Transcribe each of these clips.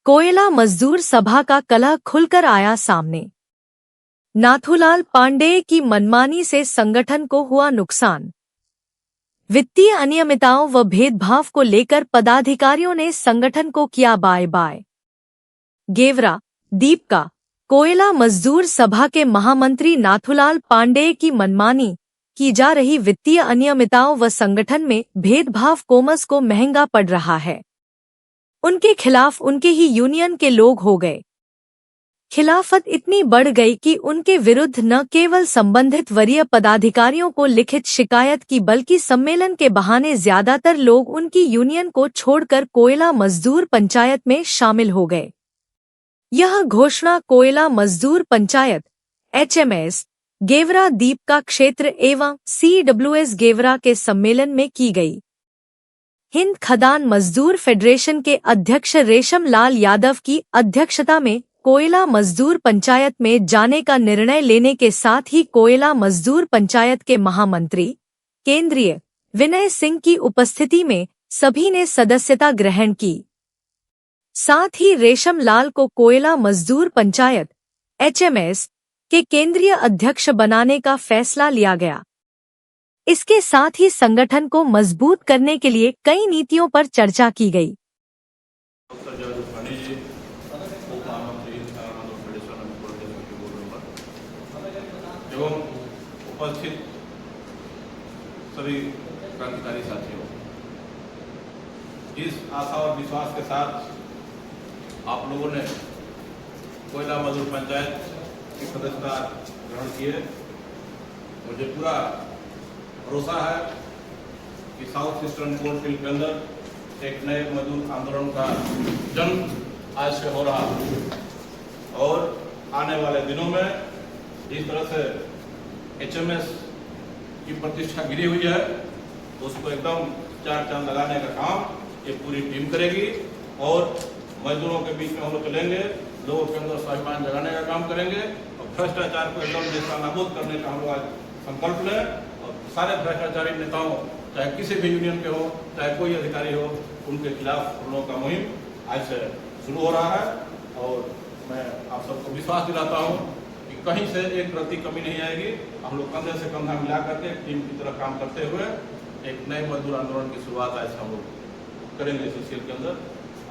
कोयला मजदूर सभा का कलह खुलकर आया सामने। नाथूलाल पांडेय की मनमानी से संगठन को हुआ नुकसान। वित्तीय अनियमितताओं व भेदभाव को लेकर पदाधिकारियों ने संगठन को किया बाय बाय। गेवरा, दीपका, कोयला मजदूर सभा के महामंत्री नाथूलाल पांडेय की मनमानी की जा रही वित्तीय अनियमितताओं व संगठन में भेदभाव कोमस को महंगा पड़ रहा है। उनके खिलाफ उनके ही यूनियन के लोग हो गए। खिलाफत इतनी बढ़ गई कि उनके विरुद्ध न केवल संबंधित वरीय पदाधिकारियों को लिखित शिकायत की बल्कि सम्मेलन के बहाने ज्यादातर लोग उनकी यूनियन को छोड़कर कोयला मजदूर पंचायत में शामिल हो गए। यह घोषणा कोयला मजदूर पंचायत HMS गेवरा दीपका क्षेत्र एवं CWS गेवरा के सम्मेलन में की गई। हिंद खदान मजदूर फेडरेशन के अध्यक्ष रेशम लाल यादव की अध्यक्षता में कोयला मजदूर पंचायत में जाने का निर्णय लेने के साथ ही कोयला मजदूर पंचायत के महामंत्री केंद्रीय विनय सिंह की उपस्थिति में सभी ने सदस्यता ग्रहण की। साथ ही रेशम लाल को कोयला मजदूर पंचायत HMS के केंद्रीय अध्यक्ष बनाने का फैसला लिया गया। इसके साथ ही संगठन को मजबूत करने के लिए कई नीतियों पर चर्चा की गई। एवं उपस्थित सभी क्रांतिकारी साथियों, इस आशा और विश्वास के साथ आप लोगों ने कोयला मजदूर पंचायत की सदस्यता ग्रहण की है। मुझे पूरा भरोसा है कि साउथ ईस्टर्न कोलफील्ड के अंदर एक नए मजदूर आंदोलन का जन्म आज से हो रहा है और आने वाले दिनों में जिस तरह से HMS की प्रतिष्ठा गिरी हुई है उसको एकदम चार चांद लगाने का काम ये पूरी टीम करेगी और मजदूरों के बीच में हम लोग चलेंगे, लोगों के अंदर स्वाभिमान जगाने का काम करेंगे और भ्रष्टाचार को एकदम नेस्तनाबूद करने का हम लोग आज संकल्प लें और सारे भ्रष्टाचारी नेताओं चाहे किसी भी यूनियन के हो चाहे कोई अधिकारी हो उनके खिलाफ हम लोगों का मुहिम आज से शुरू हो रहा है। और मैं आप सबको विश्वास दिलाता हूँ कि कहीं से एक प्रति कमी नहीं आएगी। हम लोग कंधे से कंधा मिला करके टीम की तरह काम करते हुए एक नए मजदूर आंदोलन की शुरुआत आज हम लोग करेंगे सुशील के अंदर।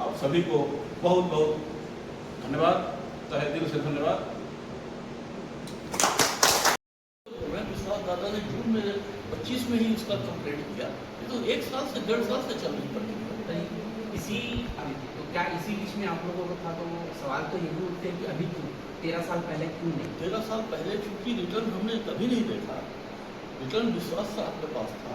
आप सभी को बहुत बहुत धन्यवाद, तहे दिल से धन्यवाद। विश्वास दादा ने जून में 25 में ही इसका कंप्लीट किया, तो 1 साल से 1.5 साल से चल रही पड़ी। इसी तो क्या इसी बीच में आप लोगों को था तो सवाल तो यही उठते हैं कि अभी क्यों 13 साल पहले क्यों नहीं? 13 साल पहले चूंकि रिटर्न हमने कभी नहीं देखा, रिटर्न विश्वास साहब के पास था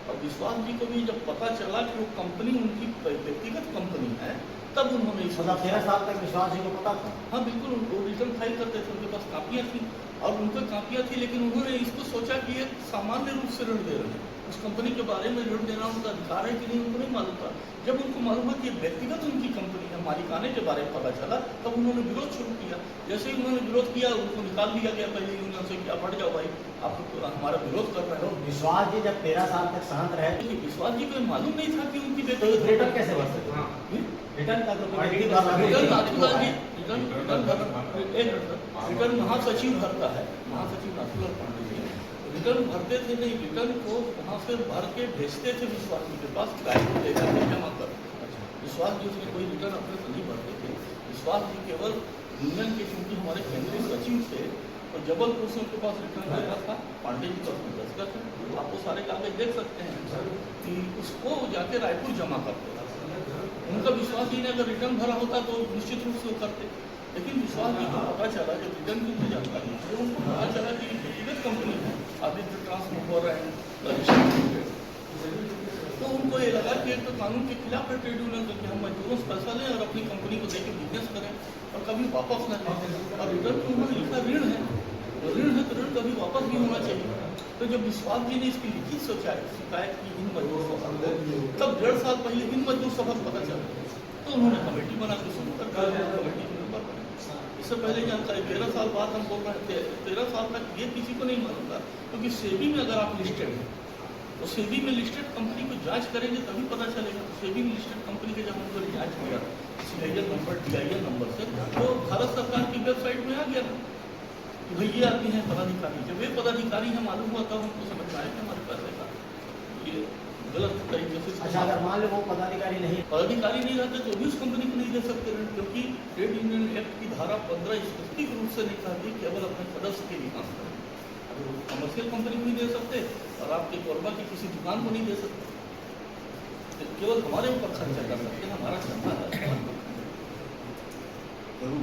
और विश्वास जी को भी जब पता चला कि वो कंपनी उनकी व्यक्तिगत कंपनी है तब उन्होंने 13 साल तक विश्वास जी को पता था। हाँ बिल्कुल, वो रिटर्न फाइल करते थे, उनके पास कापियाँ थी और उनके कापियाँ थी, लेकिन उन्होंने इसको सोचा कि ये सामान्य रूप से ऋण दे रहे हैं, उस कंपनी के बारे में ऋण देना उनका अधिकार है कि नहीं उनको नहीं मालूम था। जब उनको मालूम है कि व्यक्तिगत उनकी कंपनी है, मालिकाने के बारे में पता चला तब उन्होंने विरोध शुरू किया। जैसे ही उन्होंने विरोध किया उनको निकाल दिया गया पहले यूनियन से, क्या हट जाओ भाई, आप तो हमारा विरोध कर रहे हो। विश्वास जी जब 13 साल तक शांत रहे, विश्वास जी को मालूम नहीं था कि उनकी रिटर्न कैसे भर सकते? रिटर्न का रिटर्न महासचिव भरता है, महासचिव नाथूलाल पांडे जी रिटर्न भरते थे नहीं, रिटर्न को वहाँ से भर के भेजते थे विश्वास जी के पास, गाइड दे जाते जमा कर। विश्वास जी उसमें कोई रिटर्न अपने से नहीं भरते थे। विश्वास जी केवल यूनियन के चूंकि हमारे केंद्रीय सचिव थे और जबलपुर से उनके पास रिटर्न देना था, पांडे जी का उसमें दस्तखत है, आप वो सारे कागज देख सकते हैं कि उसको जाके रायपुर जमा करते थे। उनका विश्वास जी ने अगर रिटर्न भरा होता तो निश्चित रूप से वो करते, लेकिन विश्वास जी को पता चला जब रिटर्न की मुझे जानकारी तो उनको पता चला कि व्यक्तिगत कंपनी है आदित्य ट्रांसफर एंड, तो उनको ये लगा कि एक तो कानून के खिलाफ है ट्रेड यूनियन करके हम मजदूरों से पैसा लें और अपनी कंपनी को देकर बिजनेस करें और कभी वापस न लें। और रिटर्न में उन्होंने लिखा ऋण है, तो ऋण है तो ऋण कभी वापस भी होना चाहिए। तो जब विश्वास जी ने इसकी लिखित शिकायत की हिंद मजदूर सभा को, तब 1.5 साल पहले हिंद मजदूर सभा को पता चला तो उन्होंने कमेटी बना के शुरू कर कमेटी के मेंबर बने। इससे पहले जानकारी 13 साल बाद हम बोल रहे थे, 13 साल तक ये किसी को नहीं मालूम था क्योंकि सेबी में अगर आप लिस्टेड हैं तो सेबी में लिस्टेड कंपनी को जांच करेंगे तभी पता चलेगा। सेबी में लिस्टेड कंपनी के जब हमको जांच किया सीरियल नंबर DIN नंबर से, तो भारत सरकार की वेबसाइट में आ गया ना कि भाई ये आदमी है पदाधिकारी। जब ये पदाधिकारी है मालूम हुआ तब हमको समझ में आया कि हमारे पैसे का ये गलत तरीके से। अच्छा, अगर मान लो वो पदाधिकारी नहीं, पदाधिकारी नहीं रहते तो भी उस कंपनी को नहीं दे सकते ऋण, क्योंकि ट्रेड यूनियन एक्ट की धारा 15 स्पष्ट रूप से नहीं कहती केवल अपने सदस्य के लिए काम करें। अगर कमर्शियल कंपनी को नहीं दे सकते और आपके कोरबा की किसी दुकान को नहीं दे सकते, तो केवल हमारे ऊपर खर्चा कर सकते हैं, हमारा चलता है। जरूर